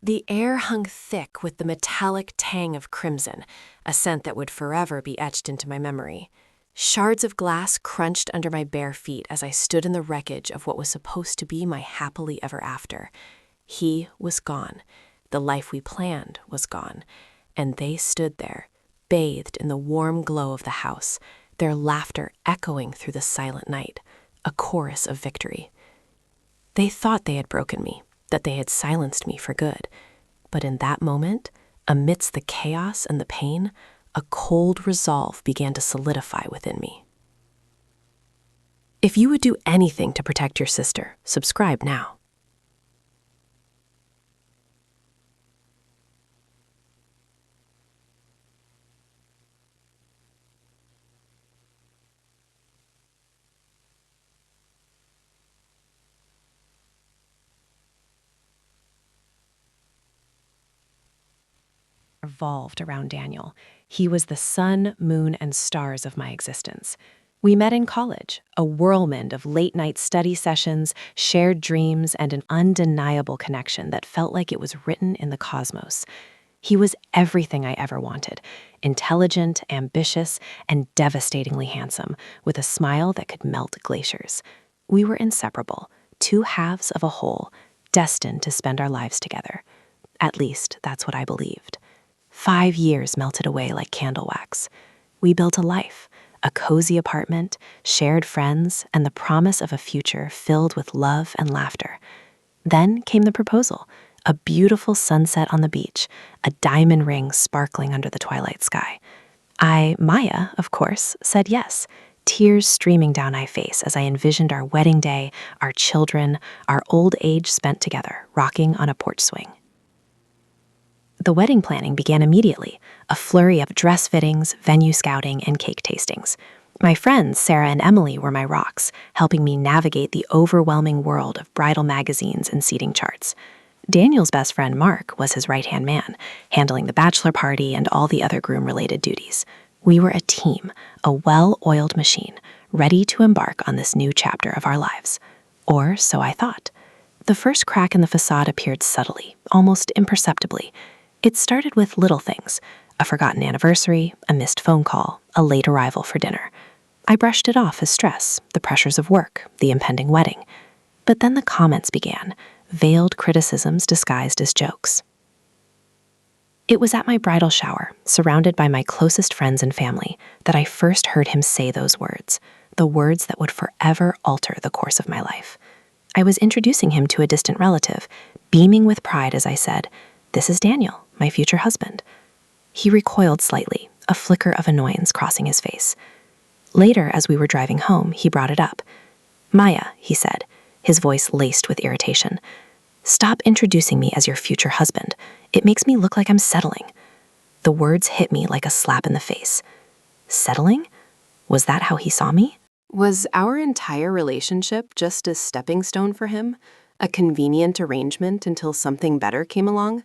The air hung thick with the metallic tang of crimson, a scent that would forever be etched into my memory. Shards of glass crunched under my bare feet as I stood in the wreckage of what was supposed to be my happily ever after. He was gone. The life we planned was gone. And they stood there, bathed in the warm glow of the house, their laughter echoing through the silent night, a chorus of victory. They thought they had broken me, that they had silenced me for good. But in that moment, amidst the chaos and the pain, a cold resolve began to solidify within me. If you would do anything to protect your sister, subscribe now. Revolved around Daniel. He was the sun, moon, and stars of my existence. We met in college, a whirlwind of late-night study sessions, shared dreams, and an undeniable connection that felt like it was written in the cosmos. He was everything I ever wanted, intelligent, ambitious, and devastatingly handsome, with a smile that could melt glaciers. We were inseparable, two halves of a whole, destined to spend our lives together. At least, that's what I believed. 5 years melted away like candle wax. We built a life, a cozy apartment, shared friends, and the promise of a future filled with love and laughter. Then came the proposal, a beautiful sunset on the beach, a diamond ring sparkling under the twilight sky. Maya, of course, said yes, tears streaming down my face as I envisioned our wedding day, our children, our old age spent together, rocking on a porch swing. The wedding planning began immediately, a flurry of dress fittings, venue scouting, and cake tastings. My friends, Sarah and Emily, were my rocks, helping me navigate the overwhelming world of bridal magazines and seating charts. Daniel's best friend, Mark, was his right-hand man, handling the bachelor party and all the other groom-related duties. We were a team, a well-oiled machine, ready to embark on this new chapter of our lives. Or so I thought. The first crack in the facade appeared subtly, almost imperceptibly. It started with little things, a forgotten anniversary, a missed phone call, a late arrival for dinner. I brushed it off as stress, the pressures of work, the impending wedding. But then the comments began, veiled criticisms disguised as jokes. It was at my bridal shower, surrounded by my closest friends and family, that I first heard him say those words, the words that would forever alter the course of my life. I was introducing him to a distant relative, beaming with pride as I said, "This is Daniel, my future husband." He recoiled slightly, a flicker of annoyance crossing his face. Later, as we were driving home, he brought it up. "Maya," he said, his voice laced with irritation, "stop introducing me as your future husband. It makes me look like I'm settling." The words hit me like a slap in the face. Settling? Was that how he saw me? Was our entire relationship just a stepping stone for him? A convenient arrangement until something better came along?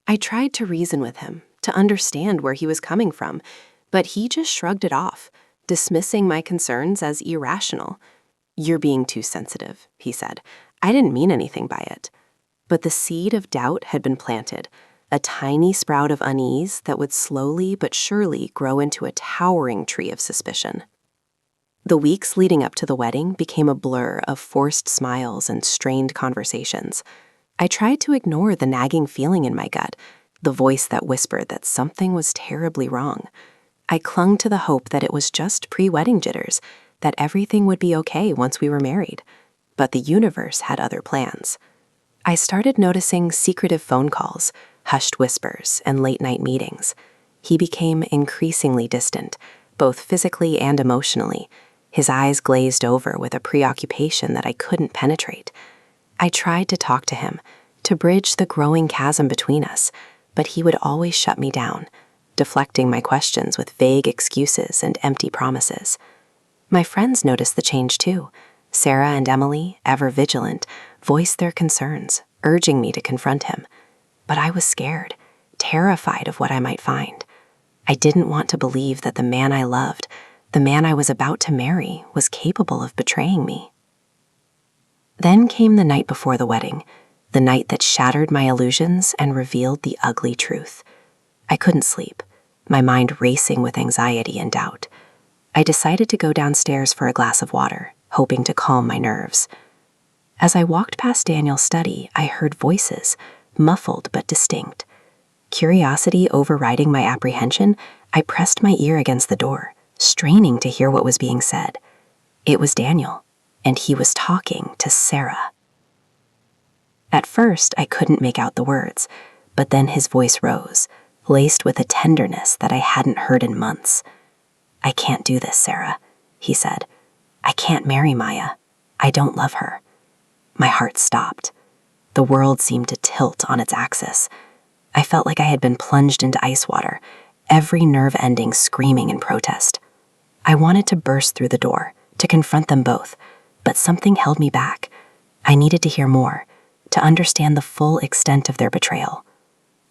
I tried to reason with him, to understand where he was coming from, but he just shrugged it off, dismissing my concerns as irrational. "You're being too sensitive," he said. "I didn't mean anything by it." But the seed of doubt had been planted, a tiny sprout of unease that would slowly but surely grow into a towering tree of suspicion. The weeks leading up to the wedding became a blur of forced smiles and strained conversations. I tried to ignore the nagging feeling in my gut, the voice that whispered that something was terribly wrong. I clung to the hope that it was just pre-wedding jitters, that everything would be okay once we were married. But the universe had other plans. I started noticing secretive phone calls, hushed whispers, and late-night meetings. He became increasingly distant, both physically and emotionally, his eyes glazed over with a preoccupation that I couldn't penetrate. I tried to talk to him, to bridge the growing chasm between us, but he would always shut me down, deflecting my questions with vague excuses and empty promises. My friends noticed the change too. Sarah and Emily, ever vigilant, voiced their concerns, urging me to confront him. But I was scared, terrified of what I might find. I didn't want to believe that the man I loved, the man I was about to marry, was capable of betraying me. Then came the night before the wedding, the night that shattered my illusions and revealed the ugly truth. I couldn't sleep, my mind racing with anxiety and doubt. I decided to go downstairs for a glass of water, hoping to calm my nerves. As I walked past Daniel's study, I heard voices, muffled but distinct. Curiosity overriding my apprehension, I pressed my ear against the door, straining to hear what was being said. It was Daniel, and he was talking to Sarah. At first, I couldn't make out the words, but then his voice rose, laced with a tenderness that I hadn't heard in months. "I can't do this, Sarah," he said. "I can't marry Maya. I don't love her." My heart stopped. The world seemed to tilt on its axis. I felt like I had been plunged into ice water, every nerve ending screaming in protest. I wanted to burst through the door, to confront them both, but something held me back. I needed to hear more, to understand the full extent of their betrayal.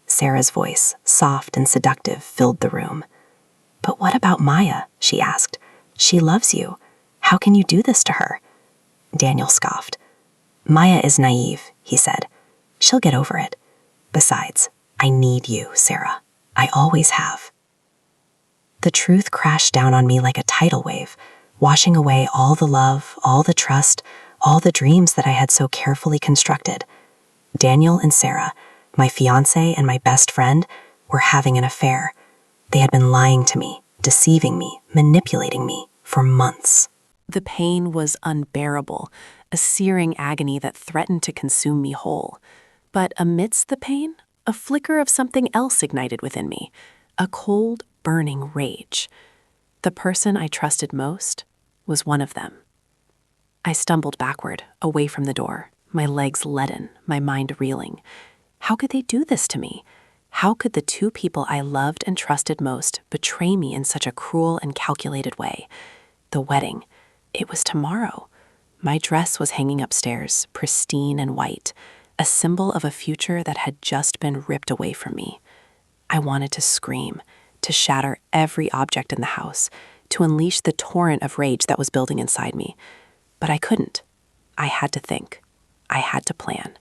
Sarah's voice, soft and seductive, filled the room. "But what about Maya?" she asked. "She loves you. How can you do this to her?" Daniel scoffed. "Maya is naive," he said. "She'll get over it. Besides, I need you, Sarah. I always have." The truth crashed down on me like a tidal wave, washing away all the love, all the trust, all the dreams that I had so carefully constructed. Daniel and Sarah, my fiancé and my best friend, were having an affair. They had been lying to me, deceiving me, manipulating me for months. The pain was unbearable, a searing agony that threatened to consume me whole. But amidst the pain, a flicker of something else ignited within me, a cold, burning rage. The person I trusted most was one of them. I stumbled backward, away from the door, my legs leaden, my mind reeling. How could they do this to me? How could the two people I loved and trusted most betray me in such a cruel and calculated way? The wedding. It was tomorrow. My dress was hanging upstairs, pristine and white, a symbol of a future that had just been ripped away from me. I wanted to scream, to shatter every object in the house, to unleash the torrent of rage that was building inside me. But I couldn't. I had to think. I had to plan.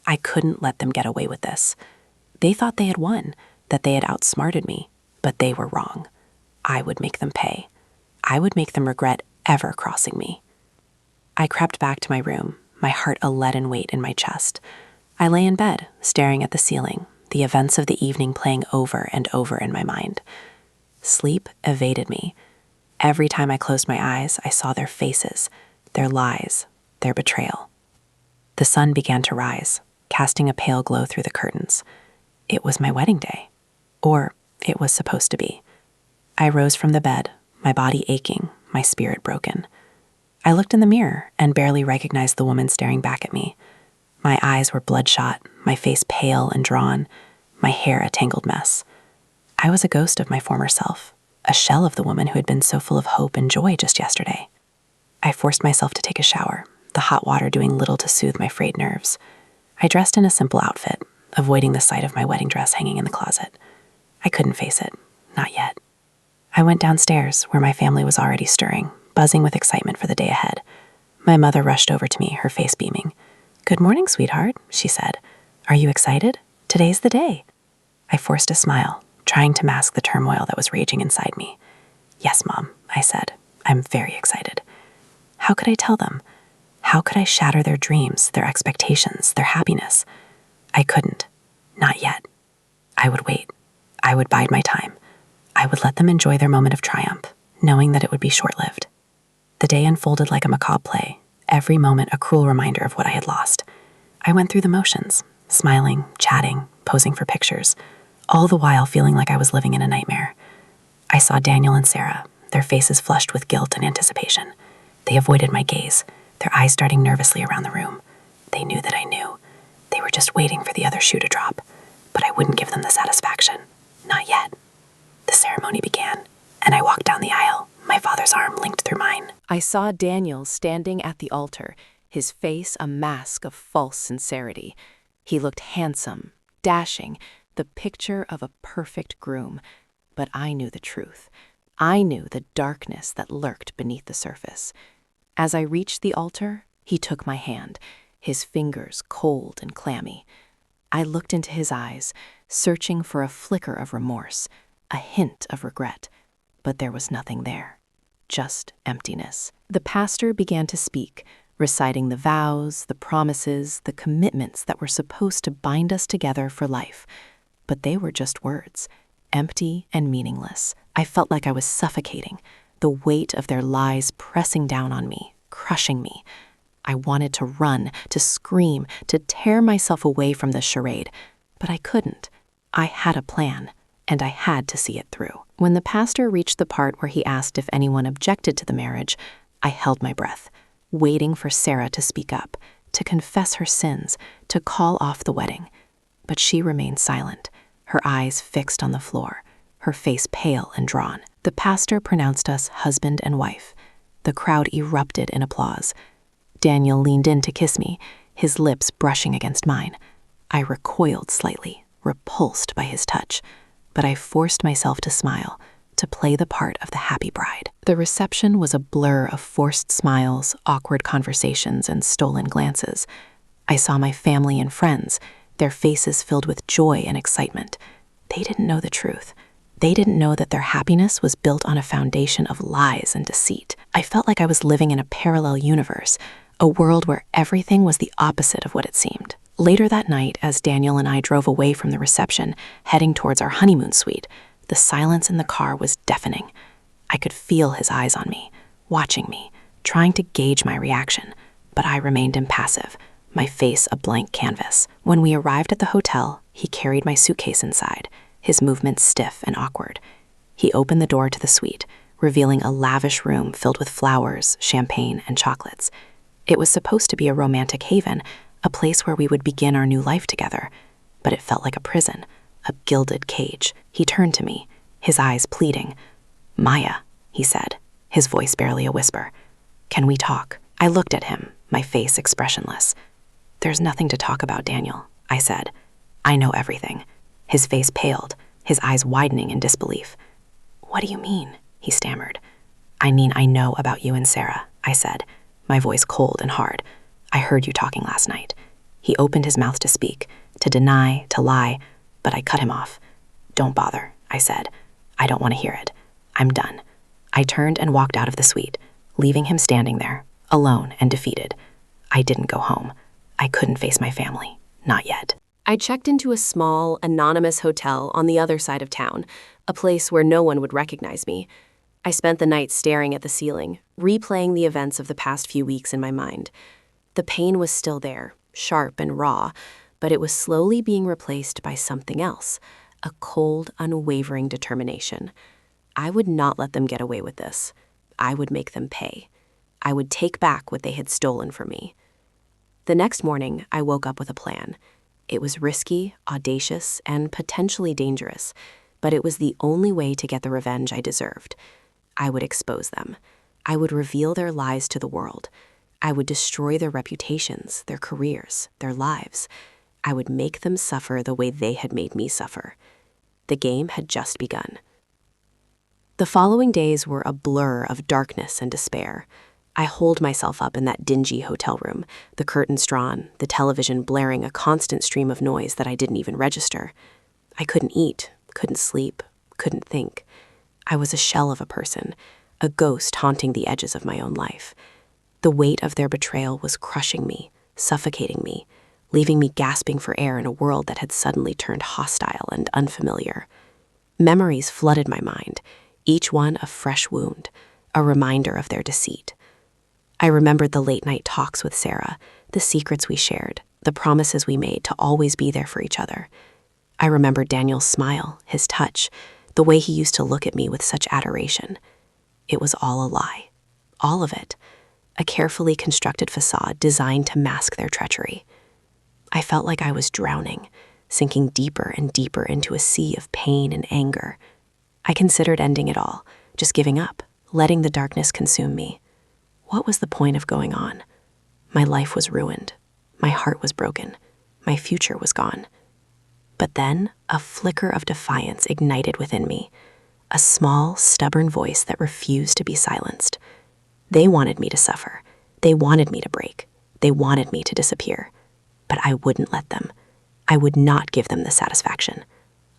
I couldn't let them get away with this. They thought they had won, that they had outsmarted me, but they were wrong. I would make them pay. I would make them regret ever crossing me. I crept back to my room, my heart a leaden weight in my chest. I lay in bed, staring at the ceiling, the events of the evening playing over and over in my mind. Sleep evaded me. Every time I closed my eyes, I saw their faces, their lies, their betrayal. The sun began to rise, casting a pale glow through the curtains. It was my wedding day. Or it was supposed to be. I rose from the bed, my body aching, my spirit broken. I looked in the mirror and barely recognized the woman staring back at me. My eyes were bloodshot, my face pale and drawn, my hair a tangled mess. I was a ghost of my former self, a shell of the woman who had been so full of hope and joy just yesterday. I forced myself to take a shower, the hot water doing little to soothe my frayed nerves. I dressed in a simple outfit, avoiding the sight of my wedding dress hanging in the closet. I couldn't face it, not yet. I went downstairs, where my family was already stirring, buzzing with excitement for the day ahead. My mother rushed over to me, her face beaming. "Good morning, sweetheart," she said. "Are you excited? Today's the day." I forced a smile, trying to mask the turmoil that was raging inside me. "Yes, Mom," I said. "I'm very excited." How could I tell them? How could I shatter their dreams, their expectations, their happiness? I couldn't. Not yet. I would wait. I would bide my time. I would let them enjoy their moment of triumph, knowing that it would be short-lived. The day unfolded like a macabre play, every moment a cruel reminder of what I had lost. I went through the motions, smiling, chatting, posing for pictures, all the while feeling like I was living in a nightmare. I saw Daniel and Sarah, their faces flushed with guilt and anticipation. They avoided my gaze, their eyes darting nervously around the room. They knew that I knew. They were just waiting for the other shoe to drop, but I wouldn't give them the satisfaction. Not yet. The ceremony began, and I walked down the aisle, my father's arm linked through mine. I saw Daniel standing at the altar, his face a mask of false sincerity. He looked handsome, dashing, the picture of a perfect groom. But I knew the truth. I knew the darkness that lurked beneath the surface. As I reached the altar, he took my hand, his fingers cold and clammy. I looked into his eyes, searching for a flicker of remorse, a hint of regret, but there was nothing there, just emptiness. The pastor began to speak, reciting the vows, the promises, the commitments that were supposed to bind us together for life. But they were just words, empty and meaningless. I felt like I was suffocating, the weight of their lies pressing down on me, crushing me. I wanted to run, to scream, to tear myself away from this charade, but I couldn't. I had a plan, and I had to see it through. When the pastor reached the part where he asked if anyone objected to the marriage, I held my breath, waiting for Sarah to speak up, to confess her sins, to call off the wedding. But she remained silent, her eyes fixed on the floor, her face pale and drawn. The pastor pronounced us husband and wife. The crowd erupted in applause. Daniel leaned in to kiss me, his lips brushing against mine. I recoiled slightly, repulsed by his touch, but I forced myself to smile, to play the part of the happy bride. The reception was a blur of forced smiles, awkward conversations, and stolen glances. I saw my family and friends, their faces filled with joy and excitement. They didn't know the truth. They didn't know that their happiness was built on a foundation of lies and deceit. I felt like I was living in a parallel universe, a world where everything was the opposite of what it seemed. Later that night, as Daniel and I drove away from the reception, heading towards our honeymoon suite, the silence in the car was deafening. I could feel his eyes on me, watching me, trying to gauge my reaction, but I remained impassive, my face a blank canvas. When we arrived at the hotel, he carried my suitcase inside, his movements stiff and awkward. He opened the door to the suite, revealing a lavish room filled with flowers, champagne, and chocolates. It was supposed to be a romantic haven, a place where we would begin our new life together, but it felt like a prison, a gilded cage. He turned to me, his eyes pleading. "Maya," he said, his voice barely a whisper. "Can we talk?" I looked at him, my face expressionless. "There's nothing to talk about, Daniel," I said. "I know everything." His face paled, his eyes widening in disbelief. "What do you mean?" he stammered. "I mean I know about you and Sarah," I said, my voice cold and hard. "I heard you talking last night." He opened his mouth to speak, to deny, to lie, but I cut him off. "Don't bother," I said. "I don't want to hear it. I'm done." I turned and walked out of the suite, leaving him standing there, alone and defeated. I didn't go home. I couldn't face my family. Not yet. I checked into a small, anonymous hotel on the other side of town, a place where no one would recognize me. I spent the night staring at the ceiling, replaying the events of the past few weeks in my mind. The pain was still there, sharp and raw, but it was slowly being replaced by something else, a cold, unwavering determination. I would not let them get away with this. I would make them pay. I would take back what they had stolen from me. The next morning, I woke up with a plan. It was risky, audacious, and potentially dangerous, but it was the only way to get the revenge I deserved. I would expose them. I would reveal their lies to the world. I would destroy their reputations, their careers, their lives. I would make them suffer the way they had made me suffer. The game had just begun. The following days were a blur of darkness and despair. I holed myself up in that dingy hotel room, the curtains drawn, the television blaring a constant stream of noise that I didn't even register. I couldn't eat, couldn't sleep, couldn't think. I was a shell of a person, a ghost haunting the edges of my own life. The weight of their betrayal was crushing me, suffocating me, leaving me gasping for air in a world that had suddenly turned hostile and unfamiliar. Memories flooded my mind, each one a fresh wound, a reminder of their deceit. I remembered the late-night talks with Sarah, the secrets we shared, the promises we made to always be there for each other. I remembered Daniel's smile, his touch, the way he used to look at me with such adoration. It was all a lie. All of it. A carefully constructed facade designed to mask their treachery. I felt like I was drowning, sinking deeper and deeper into a sea of pain and anger. I considered ending it all, just giving up, letting the darkness consume me. What was the point of going on? My life was ruined. My heart was broken. My future was gone. But then a flicker of defiance ignited within me, a small, stubborn voice that refused to be silenced. They wanted me to suffer. They wanted me to break. They wanted me to disappear, but I wouldn't let them. I would not give them the satisfaction.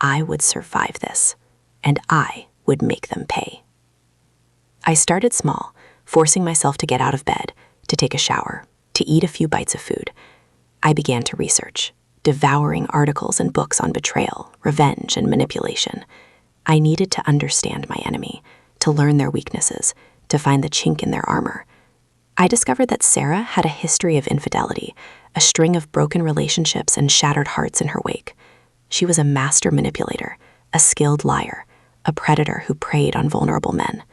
I would survive this, and I would make them pay. I started small, forcing myself to get out of bed, to take a shower, to eat a few bites of food. I began to research, devouring articles and books on betrayal, revenge, and manipulation. I needed to understand my enemy, to learn their weaknesses, to find the chink in their armor. I discovered that Sarah had a history of infidelity, a string of broken relationships and shattered hearts in her wake. She was a master manipulator, a skilled liar, a predator who preyed on vulnerable men.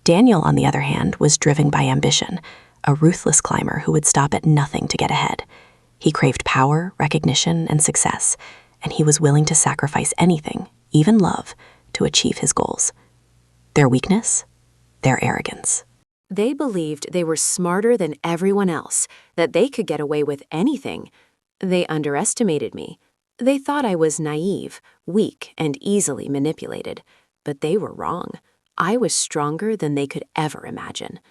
Daniel, on the other hand, was driven by ambition, a ruthless climber who would stop at nothing to get ahead. He craved power, recognition, and success, and he was willing to sacrifice anything, even love, to achieve his goals. Their weakness? Their arrogance. They believed they were smarter than everyone else, that they could get away with anything. They underestimated me. They thought I was naive, weak, and easily manipulated. But they were wrong. I was stronger than they could ever imagine.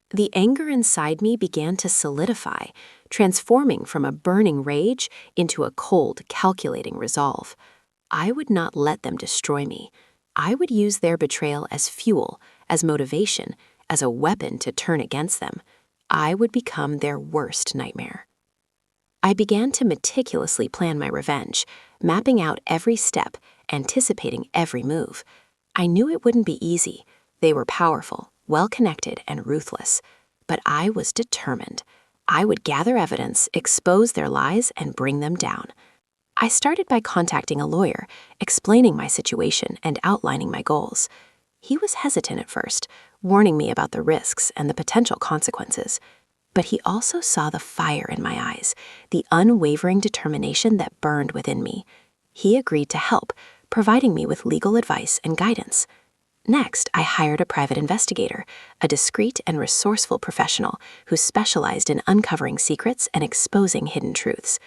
The anger inside me began to solidify, transforming from a burning rage into a cold, calculating resolve. I would not let them destroy me. I would use their betrayal as fuel, as motivation, as a weapon to turn against them. I would become their worst nightmare. I began to meticulously plan my revenge, mapping out every step, anticipating every move. I knew it wouldn't be easy. They were powerful, well-connected, and ruthless. But I was determined. I would gather evidence, expose their lies, and bring them down. I started by contacting a lawyer, explaining my situation and outlining my goals. He was hesitant at first, warning me about the risks and the potential consequences. But he also saw the fire in my eyes, the unwavering determination that burned within me. He agreed to help, providing me with legal advice and guidance. Next, I hired a private investigator, a discreet and resourceful professional who specialized in uncovering secrets and exposing hidden truths.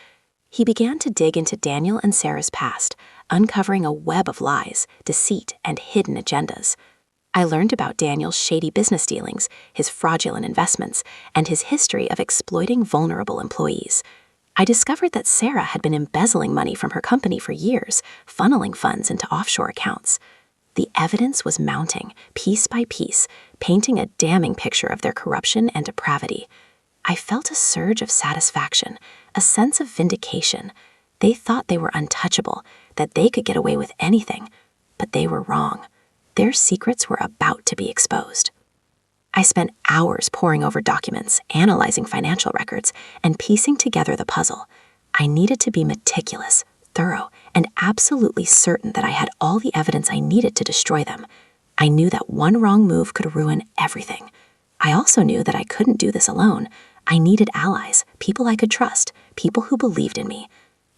He began to dig into Daniel and Sarah's past, uncovering a web of lies, deceit, and hidden agendas. I learned about Daniel's shady business dealings, his fraudulent investments, and his history of exploiting vulnerable employees. I discovered that Sarah had been embezzling money from her company for years, funneling funds into offshore accounts. The evidence was mounting, piece by piece, painting a damning picture of their corruption and depravity. I felt a surge of satisfaction, a sense of vindication. They thought they were untouchable, that they could get away with anything. But they were wrong. Their secrets were about to be exposed. I spent hours poring over documents, analyzing financial records, and piecing together the puzzle. I needed to be meticulous, thorough, and absolutely certain that I had all the evidence I needed to destroy them. I knew that one wrong move could ruin everything. I also knew that I couldn't do this alone. I needed allies, people I could trust, people who believed in me.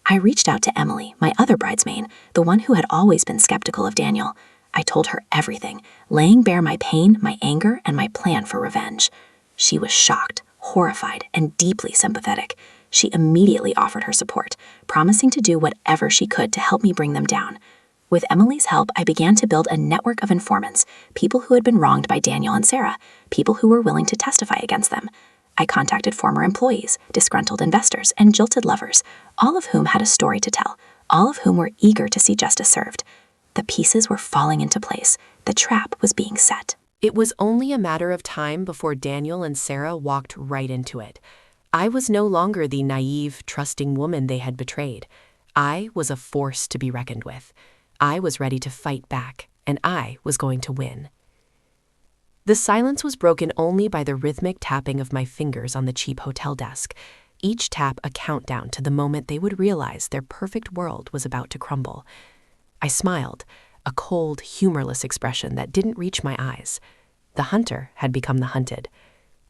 I reached out to Emily, my other bridesmaid, the one who had always been skeptical of Daniel. I told her everything, laying bare my pain, my anger, and my plan for revenge. She was shocked, horrified, and deeply sympathetic. She immediately offered her support, promising to do whatever she could to help me bring them down. With Emily's help, I began to build a network of informants, people who had been wronged by Daniel and Sarah, people who were willing to testify against them. I contacted former employees, disgruntled investors, and jilted lovers, all of whom had a story to tell, all of whom were eager to see justice served. The pieces were falling into place. The trap was being set. It was only a matter of time before Daniel and Sarah walked right into it. I was no longer the naive, trusting woman they had betrayed. I was a force to be reckoned with. I was ready to fight back, and I was going to win. The silence was broken only by the rhythmic tapping of my fingers on the cheap hotel desk, each tap a countdown to the moment they would realize their perfect world was about to crumble. I smiled, a cold, humorless expression that didn't reach my eyes. The hunter had become the hunted.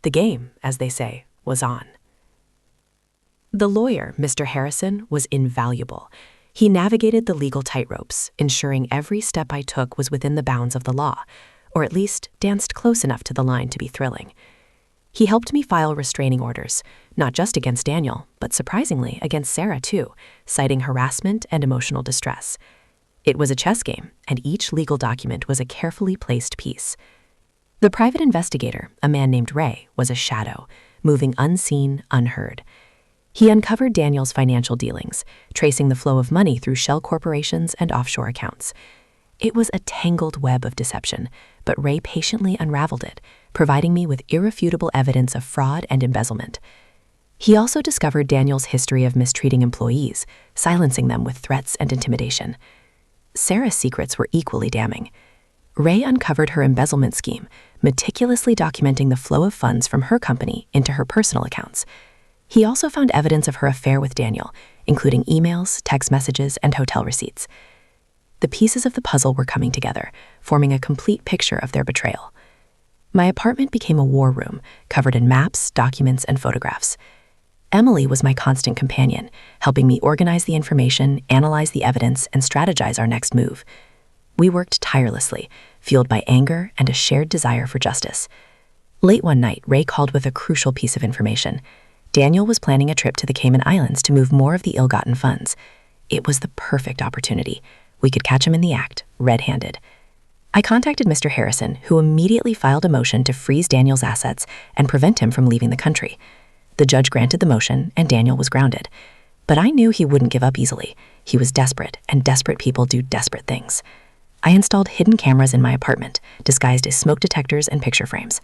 The game, as they say, was on. The lawyer, Mr. Harrison, was invaluable. He navigated the legal tightropes, ensuring every step I took was within the bounds of the law, or at least danced close enough to the line to be thrilling. He helped me file restraining orders, not just against Daniel, but surprisingly against Sarah too, citing harassment and emotional distress. It was a chess game, and each legal document was a carefully placed piece. The private investigator, a man named Ray, was a shadow, moving unseen, unheard. He uncovered Daniel's financial dealings, tracing the flow of money through shell corporations and offshore accounts. It was a tangled web of deception, but Ray patiently unraveled it, providing me with irrefutable evidence of fraud and embezzlement. He also discovered Daniel's history of mistreating employees, silencing them with threats and intimidation. Sarah's secrets were equally damning. Ray uncovered her embezzlement scheme, meticulously documenting the flow of funds from her company into her personal accounts. He also found evidence of her affair with Daniel, including emails, text messages, and hotel receipts. The pieces of the puzzle were coming together, forming a complete picture of their betrayal. My apartment became a war room, covered in maps, documents, and photographs. Emily was my constant companion, helping me organize the information, analyze the evidence, and strategize our next move. We worked tirelessly, fueled by anger and a shared desire for justice. Late one night, Ray called with a crucial piece of information. Daniel was planning a trip to the Cayman Islands to move more of the ill-gotten funds. It was the perfect opportunity. We could catch him in the act, red-handed. I contacted Mr. Harrison, who immediately filed a motion to freeze Daniel's assets and prevent him from leaving the country. The judge granted the motion, and Daniel was grounded. But I knew he wouldn't give up easily. He was desperate, and desperate people do desperate things. I installed hidden cameras in my apartment, disguised as smoke detectors and picture frames.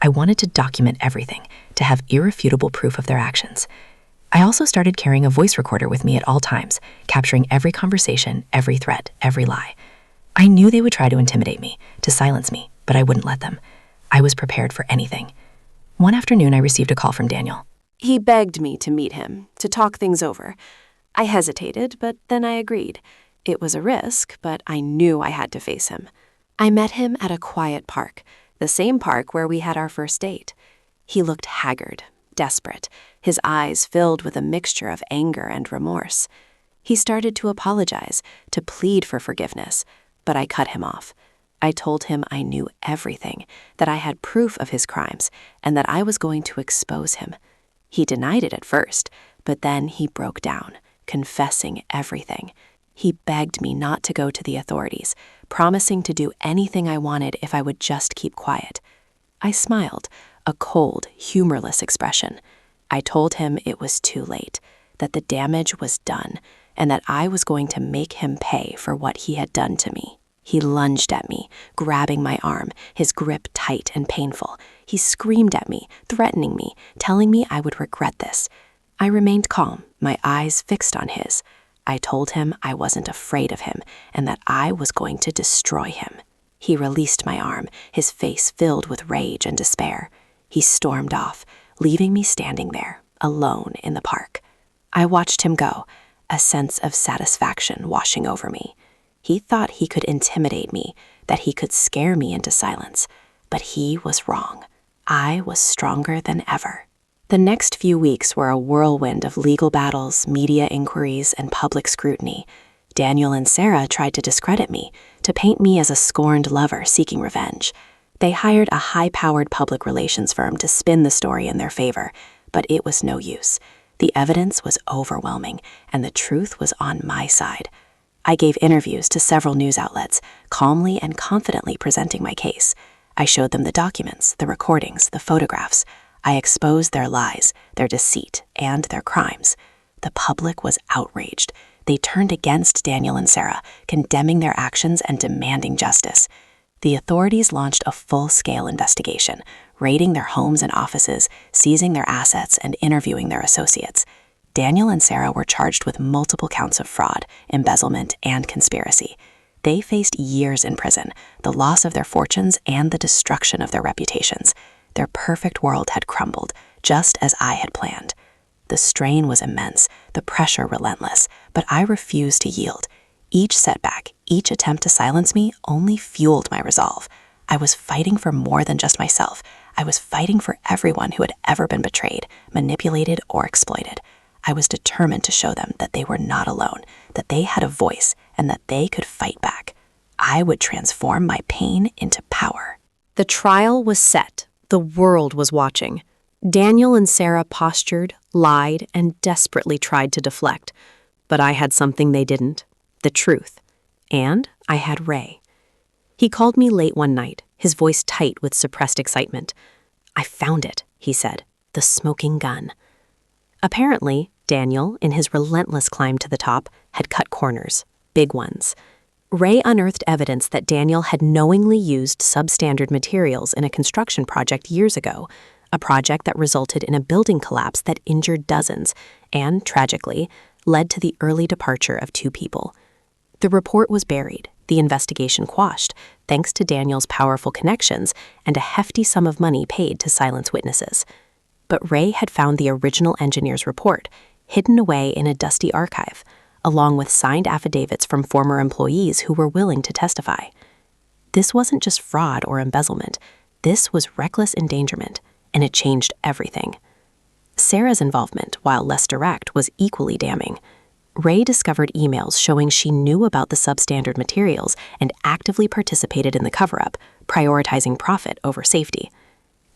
I wanted to document everything, to have irrefutable proof of their actions. I also started carrying a voice recorder with me at all times, capturing every conversation, every threat, every lie. I knew they would try to intimidate me, to silence me, but I wouldn't let them. I was prepared for anything. One afternoon, I received a call from Daniel. He begged me to meet him, to talk things over. I hesitated, but then I agreed. It was a risk, but I knew I had to face him. I met him at a quiet park, the same park where we had our first date. He looked haggard, desperate, his eyes filled with a mixture of anger and remorse. He started to apologize, to plead for forgiveness, but I cut him off. I told him I knew everything, that I had proof of his crimes, and that I was going to expose him. He denied it at first, but then he broke down, confessing everything. He begged me not to go to the authorities, promising to do anything I wanted if I would just keep quiet. I smiled, a cold, humorless expression. I told him it was too late, that the damage was done, and that I was going to make him pay for what he had done to me. He lunged at me, grabbing my arm, his grip tight and painful. He screamed at me, threatening me, telling me I would regret this. I remained calm, my eyes fixed on his. I told him I wasn't afraid of him and that I was going to destroy him. He released my arm, his face filled with rage and despair. He stormed off, leaving me standing there, alone in the park. I watched him go, a sense of satisfaction washing over me. He thought he could intimidate me, that he could scare me into silence. But he was wrong. I was stronger than ever. The next few weeks were a whirlwind of legal battles, media inquiries, and public scrutiny. Daniel and Sarah tried to discredit me, to paint me as a scorned lover seeking revenge. They hired a high-powered public relations firm to spin the story in their favor, but it was no use. The evidence was overwhelming, and the truth was on my side. I gave interviews to several news outlets, calmly and confidently presenting my case. I showed them the documents, the recordings, the photographs. I exposed their lies, their deceit, and their crimes. The public was outraged. They turned against Daniel and Sarah, condemning their actions and demanding justice. The authorities launched a full-scale investigation, raiding their homes and offices, seizing their assets, and interviewing their associates. Daniel and Sarah were charged with multiple counts of fraud, embezzlement, and conspiracy. They faced years in prison, the loss of their fortunes, and the destruction of their reputations. Their perfect world had crumbled, just as I had planned. The strain was immense, the pressure relentless, but I refused to yield. Each setback, each attempt to silence me only fueled my resolve. I was fighting for more than just myself. I was fighting for everyone who had ever been betrayed, manipulated, or exploited. I was determined to show them that they were not alone, that they had a voice, and that they could fight back. I would transform my pain into power. The trial was set. The world was watching. Daniel and Sarah postured, lied, and desperately tried to deflect. But I had something they didn't, the truth. And I had Ray. He called me late one night, his voice tight with suppressed excitement. "I found it," he said. the smoking gun. Apparently, Daniel, in his relentless climb to the top, had cut corners, big ones. Ray unearthed evidence that Daniel had knowingly used substandard materials in a construction project years ago, a project that resulted in a building collapse that injured dozens and, tragically, led to the early departure of 2 people. The report was buried, the investigation quashed, thanks to Daniel's powerful connections and a hefty sum of money paid to silence witnesses. But Ray had found the original engineer's report, hidden away in a dusty archive, along with signed affidavits from former employees who were willing to testify. This wasn't just fraud or embezzlement. This was reckless endangerment, and it changed everything. Sarah's involvement, while less direct, was equally damning. Ray discovered emails showing she knew about the substandard materials and actively participated in the cover-up, prioritizing profit over safety.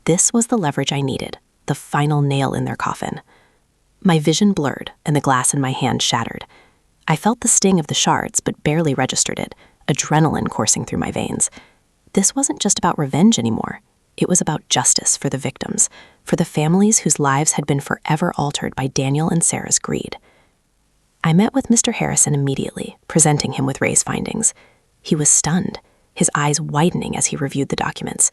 This was the leverage I needed, the final nail in their coffin. My vision blurred and the glass in my hand shattered. I felt the sting of the shards but barely registered it, adrenaline coursing through my veins. This wasn't just about revenge anymore. It was about justice for the victims, for the families whose lives had been forever altered by Daniel and Sarah's greed. I met with Mr. Harrison immediately, presenting him with Ray's findings. He was stunned, his eyes widening as he reviewed the documents.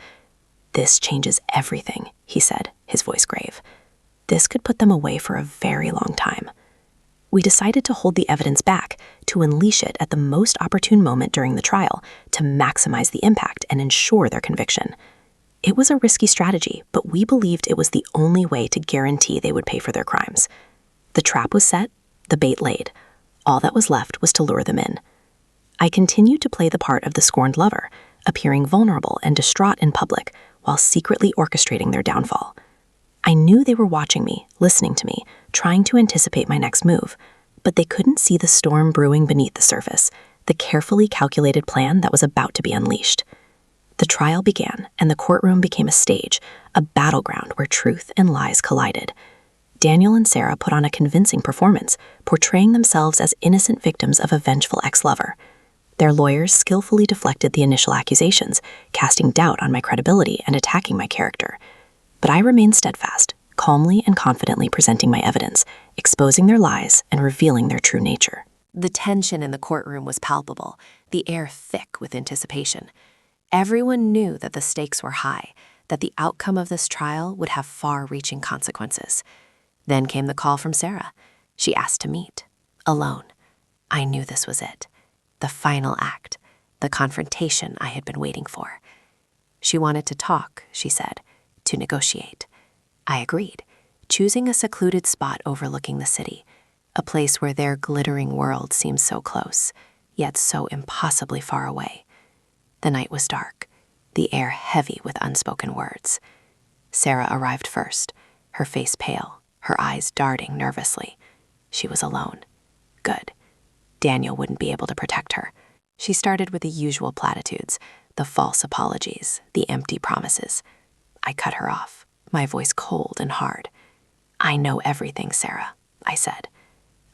"This changes everything," he said, his voice grave. "This could put them away for a very long time." We decided to hold the evidence back, to unleash it at the most opportune moment during the trial, to maximize the impact and ensure their conviction. It was a risky strategy, but we believed it was the only way to guarantee they would pay for their crimes. The trap was set, the bait laid. All that was left was to lure them in. I continued to play the part of the scorned lover, appearing vulnerable and distraught in public while secretly orchestrating their downfall. I knew they were watching me, listening to me, trying to anticipate my next move, but they couldn't see the storm brewing beneath the surface, the carefully calculated plan that was about to be unleashed. The trial began, and the courtroom became a stage, a battleground where truth and lies collided. Daniel and Sarah put on a convincing performance, portraying themselves as innocent victims of a vengeful ex-lover. Their lawyers skillfully deflected the initial accusations, casting doubt on my credibility and attacking my character. But I remained steadfast, calmly and confidently presenting my evidence, exposing their lies and revealing their true nature. The tension in the courtroom was palpable, the air thick with anticipation. Everyone knew that the stakes were high, that the outcome of this trial would have far-reaching consequences. Then came the call from Sarah. She asked to meet, alone. I knew this was it, the final act, the confrontation I had been waiting for. She wanted to talk, she said, to negotiate. I agreed, choosing a secluded spot overlooking the city, a place where their glittering world seemed so close, yet so impossibly far away. The night was dark, the air heavy with unspoken words. Sarah arrived first, her face pale, her eyes darting nervously. She was alone. Good. Daniel wouldn't be able to protect her. She started with the usual platitudes, the false apologies, the empty promises. I cut her off, my voice cold and hard. "I know everything, Sarah," I said.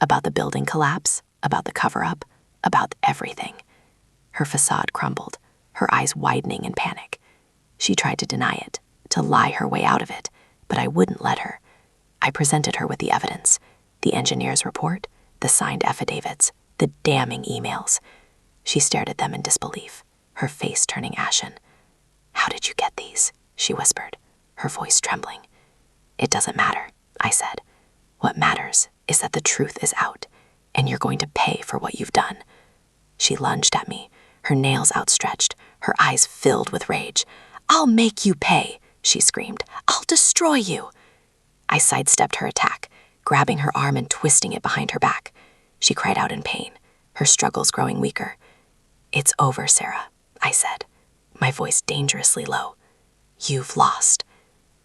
"About the building collapse, about the cover-up, about everything." Her facade crumbled, her eyes widening in panic. She tried to deny it, to lie her way out of it, but I wouldn't let her. I presented her with the evidence, the engineer's report, the signed affidavits, the damning emails. She stared at them in disbelief, her face turning ashen. "How did you get these?" she whispered, her voice trembling. "It doesn't matter," I said. "What matters is that the truth is out, and you're going to pay for what you've done." She lunged at me, her nails outstretched, her eyes filled with rage. "I'll make you pay," she screamed. "I'll destroy you." I sidestepped her attack, grabbing her arm and twisting it behind her back. She cried out in pain, her struggles growing weaker. "It's over, Sarah," I said, my voice dangerously low. "You've lost."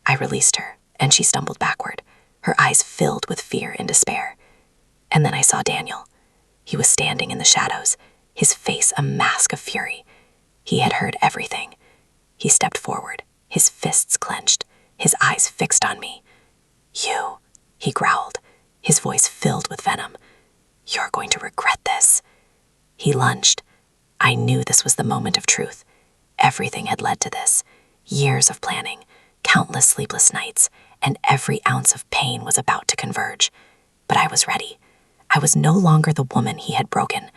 I released her, and she stumbled backward, her eyes filled with fear and despair. And then I saw Daniel. He was standing in the shadows, his face a mask of fury. He had heard everything. He stepped forward, his fists clenched, his eyes fixed on me. "You," he growled, his voice filled with venom. "You're going to regret this." He lunged. I knew this was the moment of truth. Everything had led to this. Years of planning, countless sleepless nights, and every ounce of pain was about to converge. But I was ready. I was no longer the woman he had broken.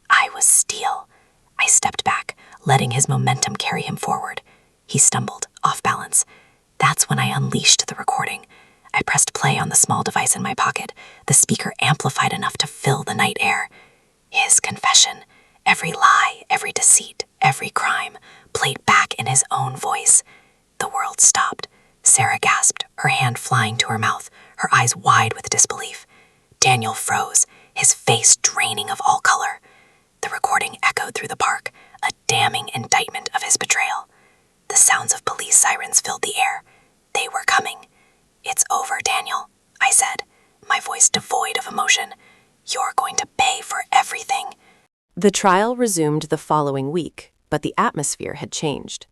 I was steel. I stepped back, letting his momentum carry him forward. He stumbled, off balance. That's when I unleashed the recording. I pressed play on the small device in my pocket, the speaker amplified enough to fill the night air. His confession, every lie, every deceit, every crime, played back in his own voice. The world stopped. Sarah gasped, her hand flying to her mouth, her eyes wide with disbelief. Daniel froze, his face draining of all color. The recording echoed through the park, a damning indictment of his betrayal. The sounds of police sirens filled the air. They were coming. "It's over, Daniel," I said, my voice devoid of emotion. "You're going to pay for everything." The trial resumed the following week, but the atmosphere had changed.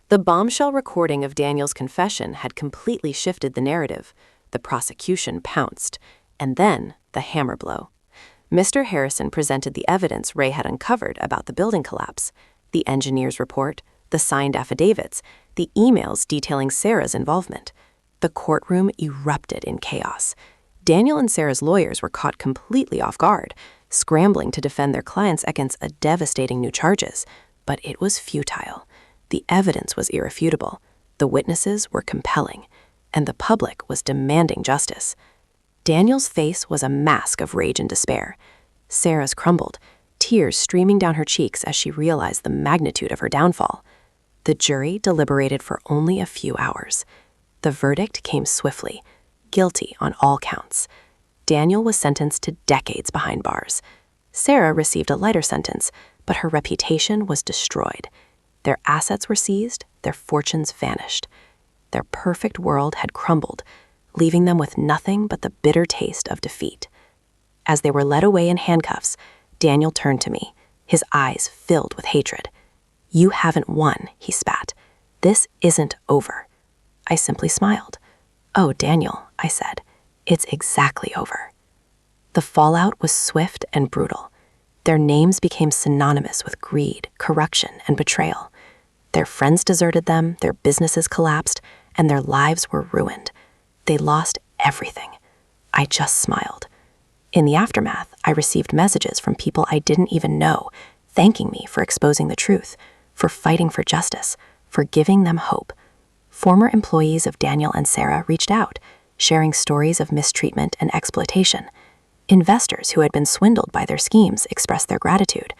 The bombshell recording of Daniel's confession had completely shifted the narrative. The prosecution pounced, and then the hammer blow. Mr. Harrison presented the evidence Ray had uncovered about the building collapse, the engineer's report, the signed affidavits, the emails detailing Sarah's involvement. The courtroom erupted in chaos. Daniel and Sarah's lawyers were caught completely off guard, scrambling to defend their clients against a devastating new charges. But it was futile. The evidence was irrefutable, the witnesses were compelling, and the public was demanding justice. Daniel's face was a mask of rage and despair. Sarah's crumbled, tears streaming down her cheeks as she realized the magnitude of her downfall. The jury deliberated for only a few hours. The verdict came swiftly, guilty on all counts. Daniel was sentenced to decades behind bars. Sarah received a lighter sentence, but her reputation was destroyed. Their assets were seized, their fortunes vanished. Their perfect world had crumbled, leaving them with nothing but the bitter taste of defeat. As they were led away in handcuffs, Daniel turned to me, his eyes filled with hatred. "You haven't won," he spat. "This isn't over." I simply smiled. "Oh, Daniel," I said, "it's exactly over." The fallout was swift and brutal. Their names became synonymous with greed, corruption, and betrayal. Their friends deserted them, their businesses collapsed, and their lives were ruined. They lost everything. I just smiled. In the aftermath, I received messages from people I didn't even know, thanking me for exposing the truth, for fighting for justice, for giving them hope. Former employees of Daniel and Sarah reached out, sharing stories of mistreatment and exploitation. Investors who had been swindled by their schemes expressed their gratitude.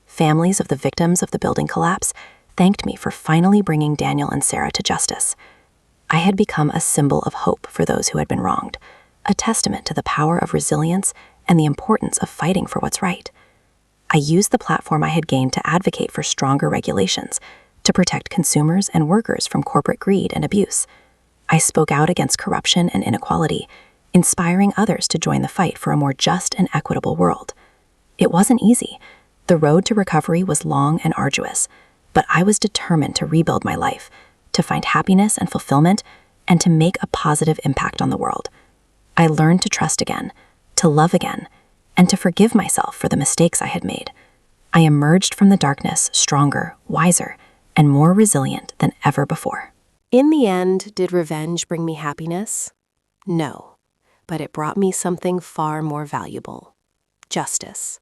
Families of the victims of the building collapse thanked me for finally bringing Daniel and Sarah to justice. I had become a symbol of hope for those who had been wronged, a testament to the power of resilience and the importance of fighting for what's right. I used the platform I had gained to advocate for stronger regulations, to protect consumers and workers from corporate greed and abuse. I spoke out against corruption and inequality, inspiring others to join the fight for a more just and equitable world. It wasn't easy. The road to recovery was long and arduous, but I was determined to rebuild my life, to find happiness and fulfillment, and to make a positive impact on the world. I learned to trust again, to love again, and to forgive myself for the mistakes I had made. I emerged from the darkness stronger, wiser, and more resilient than ever before. In the end, did revenge bring me happiness? No, but it brought me something far more valuable: justice.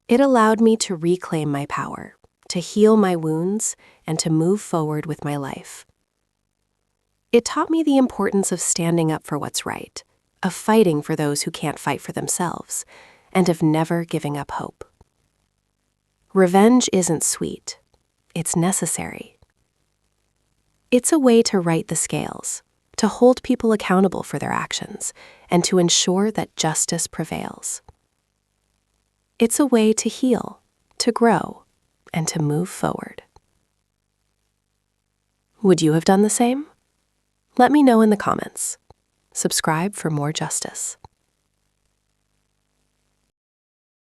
It allowed me to reclaim my power, to heal my wounds, and to move forward with my life. It taught me the importance of standing up for what's right, of fighting for those who can't fight for themselves, and of never giving up hope. Revenge isn't sweet. It's necessary. It's a way to right the scales, to hold people accountable for their actions, and to ensure that justice prevails. It's a way to heal, to grow, and to move forward. Would you have done the same? Let me know in the comments. Subscribe for more justice.